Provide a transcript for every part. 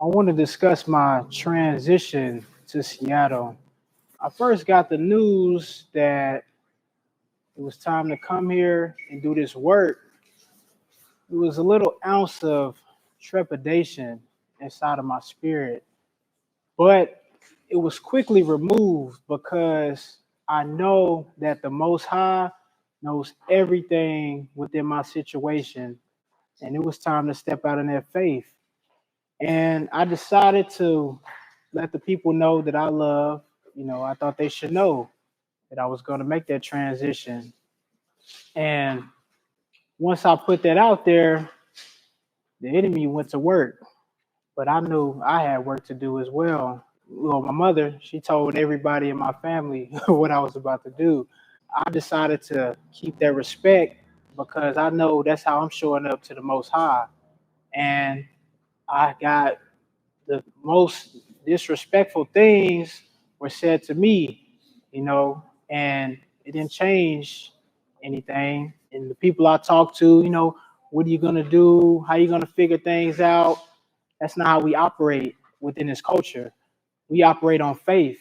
I want to discuss my transition to Seattle. I first got the news that it was time to come here and do this work. It was a little ounce of trepidation inside of my spirit, but it was quickly removed because I know that the Most High knows everything within my situation, and it was time to step out in that faith. And I decided to let the people know that I love. I thought they should know that I was going to make that transition. And once I put that out there, the enemy went to work. But I knew I had work to do as well. Well, my mother, she told everybody in my family what I was about to do. I decided to keep that respect because I know that's how I'm showing up to the Most High. And I got the most disrespectful things were said to me, and it didn't change anything. And the people I talked to, what are you gonna do? How you gonna figure things out? That's not how we operate within this culture. We operate on faith.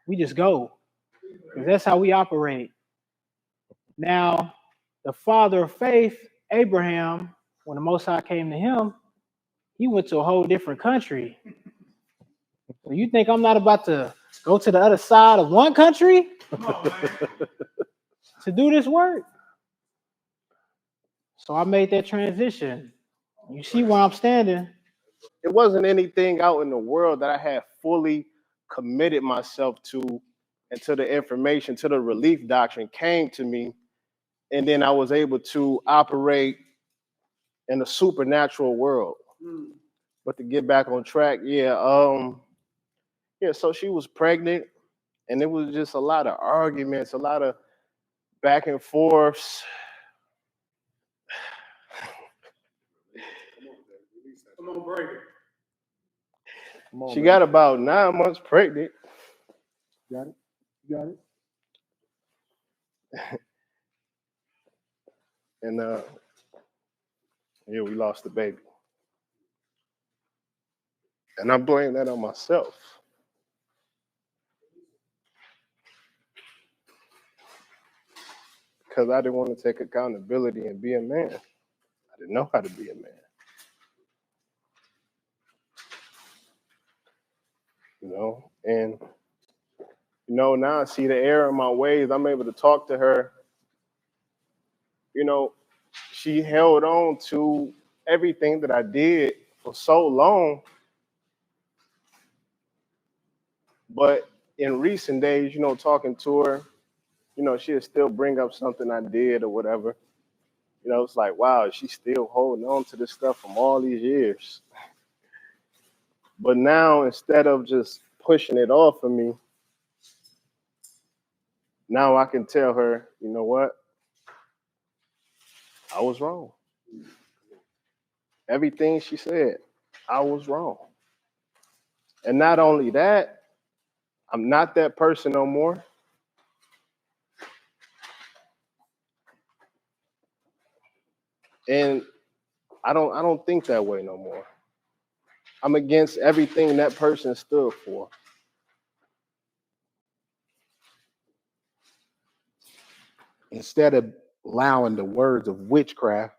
We just go. 'Cause that's how we operate. Now, the father of faith, Abraham, when the Most High came to him, he went to a whole different country. So you think I'm not about to go to the other side of one country to do this work? So I made that transition. You see where I'm standing. It wasn't anything out in the world that I had fully committed myself to until the information, to the relief doctrine came to me. And then I was able to operate in the supernatural world. But to get back on track, so she was pregnant, and it was just a lot of arguments, a lot of back and forths. Come on, break it. She got about 9 months pregnant. Got it? You got it? And we lost the baby. And I blame that on myself. Because I didn't want to take accountability and be a man. I didn't know how to be a man. And now I see the error in my ways. I'm able to talk to her. She held on to everything that I did for so long. But in recent days, talking to her, she'll still bring up something I did or whatever. It's like, wow, she's still holding on to this stuff from all these years. But now, instead of just pushing it off of me, now I can tell her, you know what? I was wrong. Everything she said, I was wrong. And not only that, I'm not that person no more. And I don't think that way no more. I'm against everything that person stood for. Instead of allowing the words of witchcraft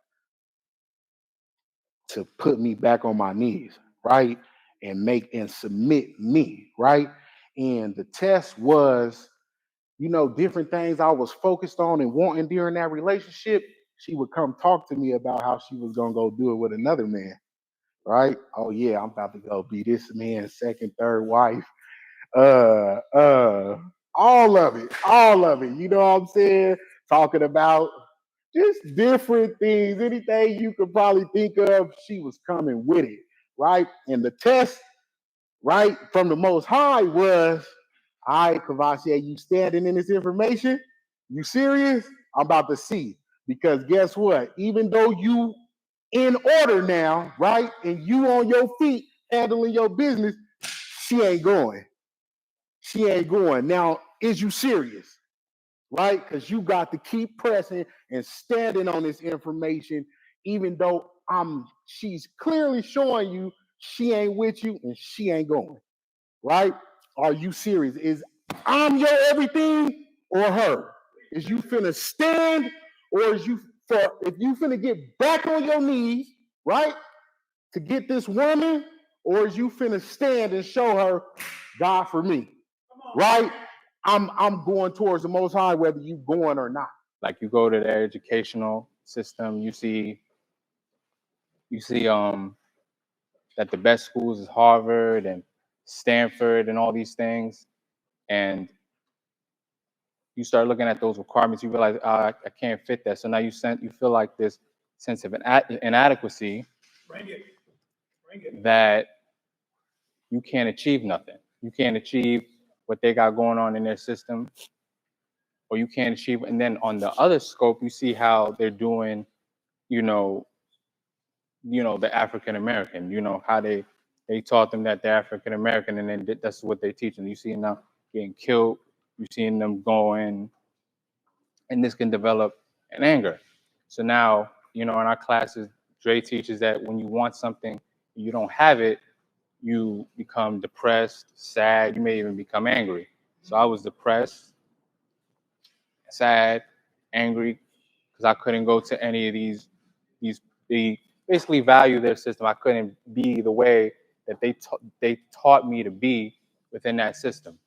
to put me back on my knees, right? And submit me, right? And the test was, different things I was focused on and wanting during that relationship. She would come talk to me about how she was gonna go do it with another man, right? Oh yeah, I'm about to go be this man's second, third wife. All of it. You know what I'm saying? Talking about just different things, anything you could probably think of, she was coming with it, right? And the test, right, from the Most High was, all right, Kavasi, you standing in this information? You serious? I'm about to see. Because guess what? Even though you in order now, right, and you on your feet handling your business, she ain't going. She ain't going. Now, is you serious? Right? Because you got to keep pressing and standing on this information, even though she's clearly showing you she ain't with you and she ain't going, right? Are you serious? Is I'm your everything or her? Is you finna stand or is you if you finna get back on your knees, right, to get this woman, or is you finna stand and show her God for me, right? I'm going towards the Most High, whether you going or not. Like you go to their educational system, you see that the best schools is Harvard and Stanford and all these things, and you start looking at those requirements, you realize, I can't fit that. So now you feel like this sense of inadequacy. Bring it. That you can't achieve nothing. You can't achieve what they got going on in their system, or you can't achieve. And then on the other scope, you see how they're doing, the African American, how they taught them that they're African American, and then that's what they teach them. You see them now getting killed. You seeing them going, and this can develop an anger. So now, in our classes, Dre teaches that when you want something, you don't have it, you become depressed, sad. You may even become angry. So I was depressed, sad, angry, because I couldn't go to any of these. They basically value their system. I couldn't be the way that they taught me to be within that system.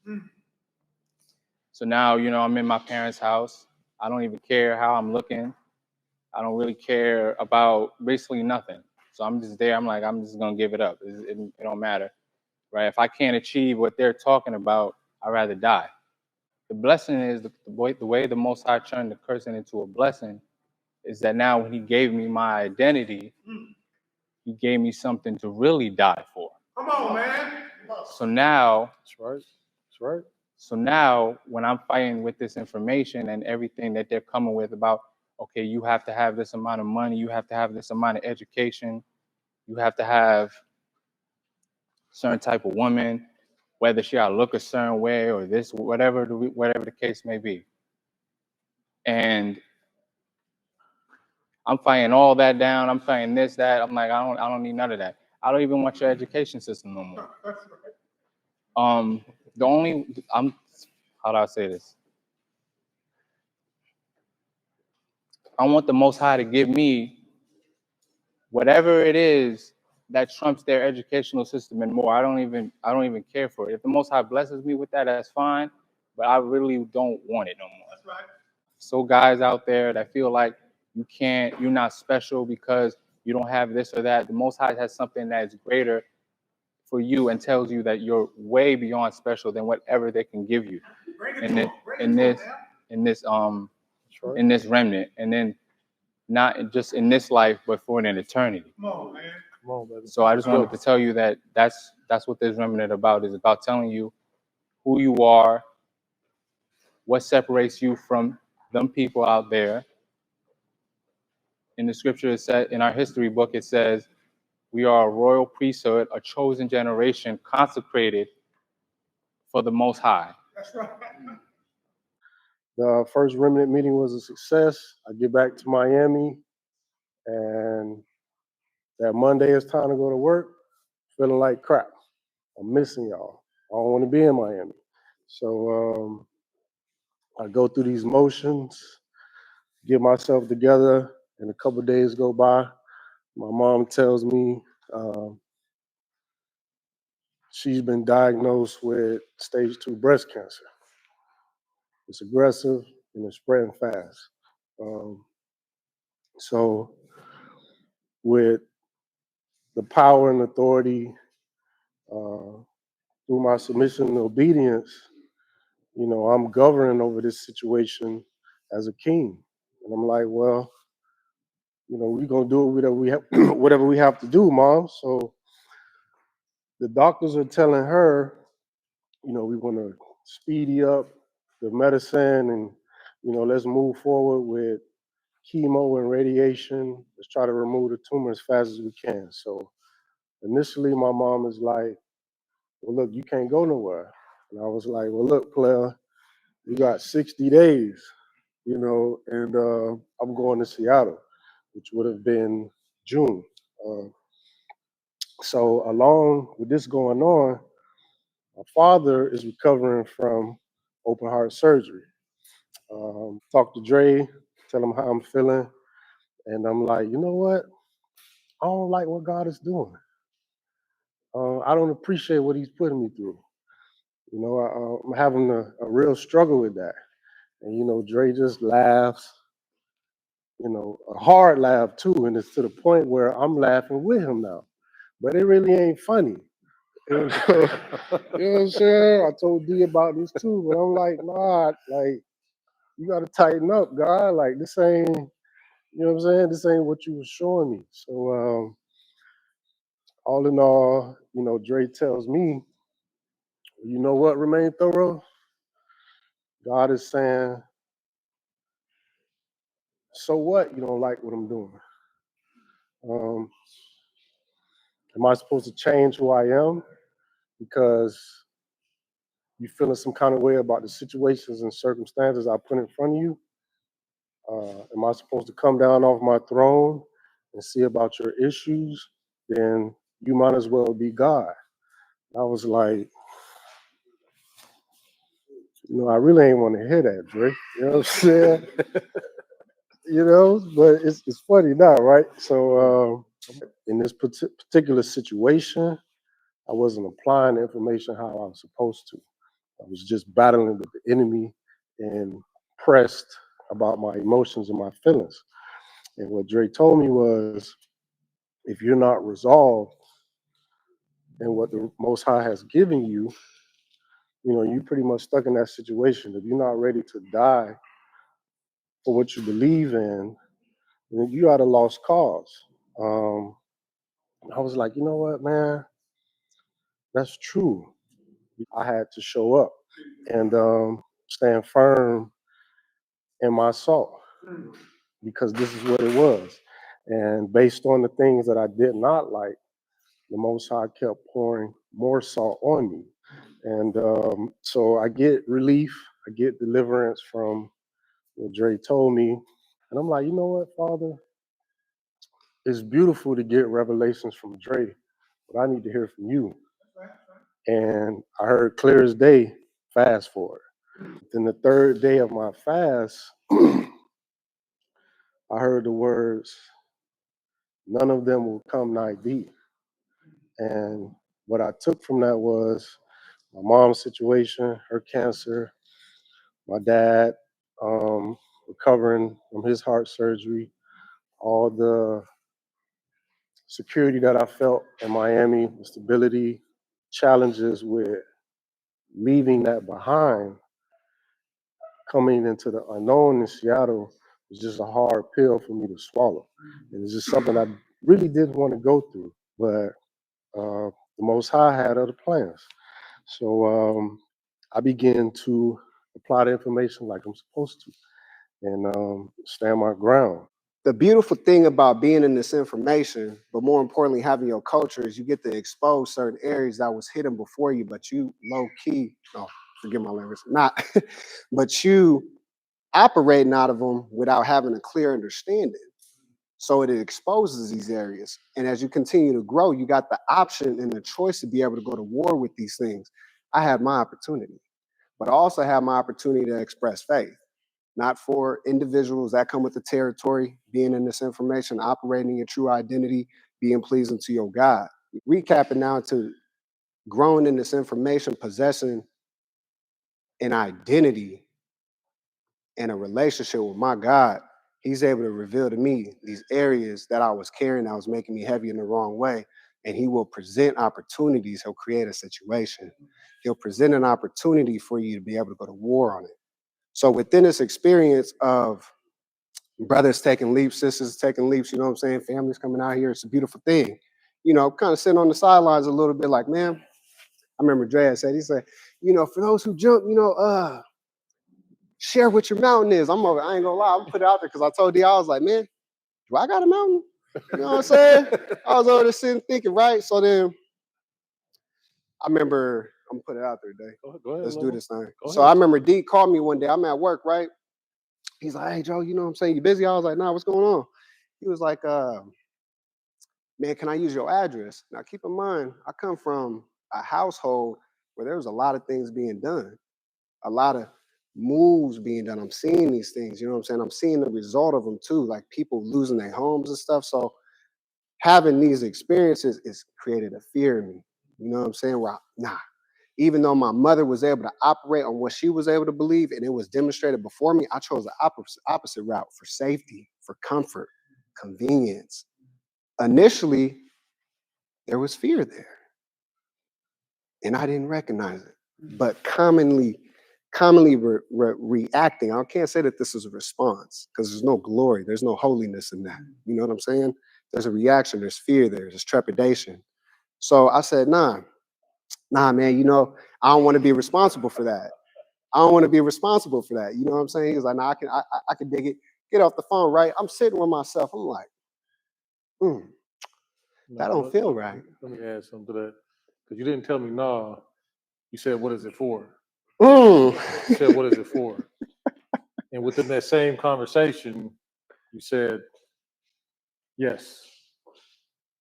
So now, I'm in my parents' house. I don't even care how I'm looking. I don't really care about basically nothing. So I'm just there. I'm like, I'm just gonna give it up. It don't matter, right? If I can't achieve what they're talking about, I'd rather die. The blessing is the way the Most High turned the cursing into a blessing is that now when He gave me my identity, He gave me something to really die for. Come on, man. So now, That's right. That's right. So now when I'm fighting with this information and everything that they're coming with about, okay, you have to have this amount of money, you have to have this amount of education, you have to have certain type of woman, whether she ought to look a certain way or this, whatever the case may be. And I'm fighting all that down. I'm fighting this, that. I'm like, I don't need none of that. I don't even want your education system no more. How do I say this? I want the Most High to give me whatever it is that trumps their educational system and more. I don't even care for it. If the Most High blesses me with that, that's fine. But I really don't want it no more. That's right. So guys out there that feel like you're not special because you don't have this or that. The Most High has something that is greater for you and tells you that you're way beyond special than whatever they can give you in this remnant, and then not just in this life, but for an eternity. Come on, man. Come on, baby. So I just wanted to tell you that that's what this remnant about is about telling you who you are, what separates you from them people out there. In the scripture, it said, in our history book, it says, we are a royal priesthood, a chosen generation, consecrated for the Most High. That's right. The first Remnant meeting was a success. I get back to Miami, and that Monday it's time to go to work, feeling like crap. I'm missing y'all. I don't want to be in Miami. So I go through these motions, get myself together, and a couple of days go by. My mom tells me she's been diagnosed with stage 2 breast cancer. It's aggressive and it's spreading fast. So with the power and authority through my submission and obedience, I'm governing over this situation as a king. And I'm like, well, we're gonna do whatever we have to do, Mom. So the doctors are telling her, we want to speedy up the medicine and, let's move forward with chemo and radiation. Let's try to remove the tumor as fast as we can. So initially my mom is like, well, look, you can't go nowhere. And I was like, well, look, Claire, you got 60 days, and I'm going to Seattle, which would have been June. So along with this going on, my father is recovering from open heart surgery. Talk to Dre, tell him how I'm feeling, and I'm like, you know what? I don't like what God is doing. I don't appreciate what He's putting me through. You know, I'm having a real struggle with that. And you know, Dre just laughs. You know, a hard laugh too, and it's to the point where I'm laughing with him now. But it really ain't funny. You know what I'm saying? I told D about this too, but I'm like, nah, like you gotta tighten up, God. Like this ain't, you know what I'm saying? This ain't what you were showing me. So all in all, you know, Dre tells me, you know what, remain thorough. God is saying, so what? You don't like what I'm doing? Am I supposed to change who I am because you feeling some kind of way about the situations and circumstances I put in front of you? Am I supposed to come down off my throne and see about your issues? Then you might as well be God. I was like, you know, I really ain't want to hear that, Dre. You know what I'm saying? You know, but it's funny now, right? So in this particular situation, I wasn't applying the information how I was supposed to. I was just battling with the enemy and pressed about my emotions and my feelings. And what Dre told me was, if you're not resolved in what the Most High has given you, you know, you pretty much stuck in that situation. If you're not ready to die for what you believe in, then you got a lost cause. I was like, you know what, man, that's true. I had to show up and stand firm in my salt because this is what it was. And based on the things that I did not like, the Most High kept pouring more salt on me. And so I get relief, I get deliverance from what Dre told me. And I'm like, you know what, Father? It's beautiful to get revelations from Dre, but I need to hear from you. And I heard clear as day, fast forward. Then the third day of my fast, I heard the words, none of them will come nigh thee. And what I took from that was my mom's situation, her cancer, my dad recovering from his heart surgery, all the security that I felt in Miami, the stability, challenges with leaving that behind, coming into the unknown in Seattle was just a hard pill for me to swallow. And it's just something I really didn't want to go through, but the Most High had other plans. So I began to apply the information like I'm supposed to and stand my ground. The beautiful thing about being in this information, but more importantly, having your culture, is you get to expose certain areas that was hidden before you, but you low key, oh, forgive my language, not, but you operating out of them without having a clear understanding. So it exposes these areas. And as you continue to grow, you got the option and the choice to be able to go to war with these things. I had my opportunity, but I also have my opportunity to express faith. Not for individuals that come with the territory, being in this information, operating your true identity, being pleasing to your God. Recapping now to growing in this information, possessing an identity and a relationship with my God. He's able to reveal to me these areas that I was carrying that was making me heavy in the wrong way. And he will present opportunities. He'll create a situation. He'll present an opportunity for you to be able to go to war on it. So within this experience of brothers taking leaps, sisters taking leaps, you know what I'm saying? Families coming out here. It's a beautiful thing. You know, kind of sitting on the sidelines a little bit like, man, I remember Dre said, he said, you know, for those who jump, you know, share what your mountain is. I ain't gonna lie, I'm gonna put it out there because I told D, I was like, man, do I got a mountain? You know what I'm saying? I was over there sitting thinking, right? So then I remember, I'm gonna put it out there today. Go ahead, Let's do this thing. So I remember D called me one day. I'm at work, right? He's like, hey, Joe, you know what I'm saying? You busy? I was like, nah, what's going on? He was like, man, can I use your address? Now, keep in mind, I come from a household where there was a lot of things being done, a lot of moves being done. I'm seeing these things, you know what I'm saying? I'm seeing the result of them too, like people losing their homes and stuff. So having these experiences is created a fear in me. You know what I'm saying? Where even though my mother was able to operate on what she was able to believe and it was demonstrated before me, I chose the opposite route for safety, for comfort, convenience. Initially, there was fear there, and I didn't recognize it. But commonly reacting, I can't say that this is a response because there's no glory, there's no holiness in that. You know what I'm saying? There's a reaction, there's fear there, there's trepidation. So I said, nah, man, you know, I don't want to be responsible for that. I don't want to be responsible for that. You know what I'm saying? He's like, nah, I can dig it. Get off the phone, right? I'm sitting with myself. I'm like, that don't feel right. Let me add something to that. Because you didn't tell me, nah. You said, what is it for? You said, what is it for? And within that same conversation, you said, yes.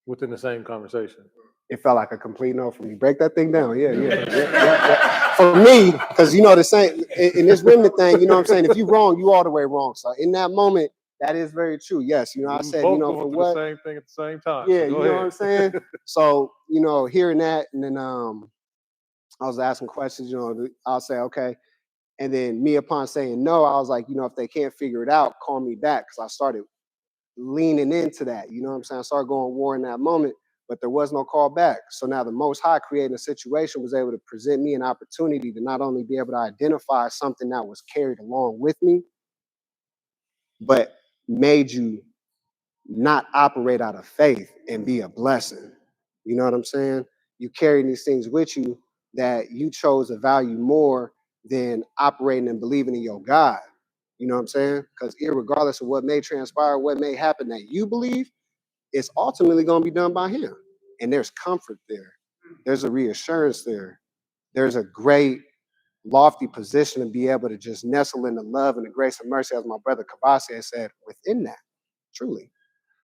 Within the same conversation. It felt like a complete no for me. Break that thing down. Yeah. For me, because you know the same in this remnant thing, you know what I'm saying? If you wrong, you all the way wrong. So in that moment, that is very true. Yes, you know, I said, you know, for what? The same thing at the same time. Yeah, so you know what I'm saying? So, you know, hearing that, and then I was asking questions, you know, I'll say, okay. And then me upon saying no, I was like, you know, if they can't figure it out, call me back. Because I started leaning into that. You know what I'm saying? I started going war in that moment, but there was no call back. So now the Most High creating a situation was able to present me an opportunity to not only be able to identify something that was carried along with me, but made you not operate out of faith and be a blessing. You know what I'm saying? You carry these things with you that you chose to value more than operating and believing in your God. You know what I'm saying? Because irregardless of what may transpire, what may happen that you believe, it's ultimately going to be done by him. And there's comfort there. There's a reassurance there. There's a great lofty position to be able to just nestle in the love and the grace and mercy, as my brother Kavasi has said, within that, truly.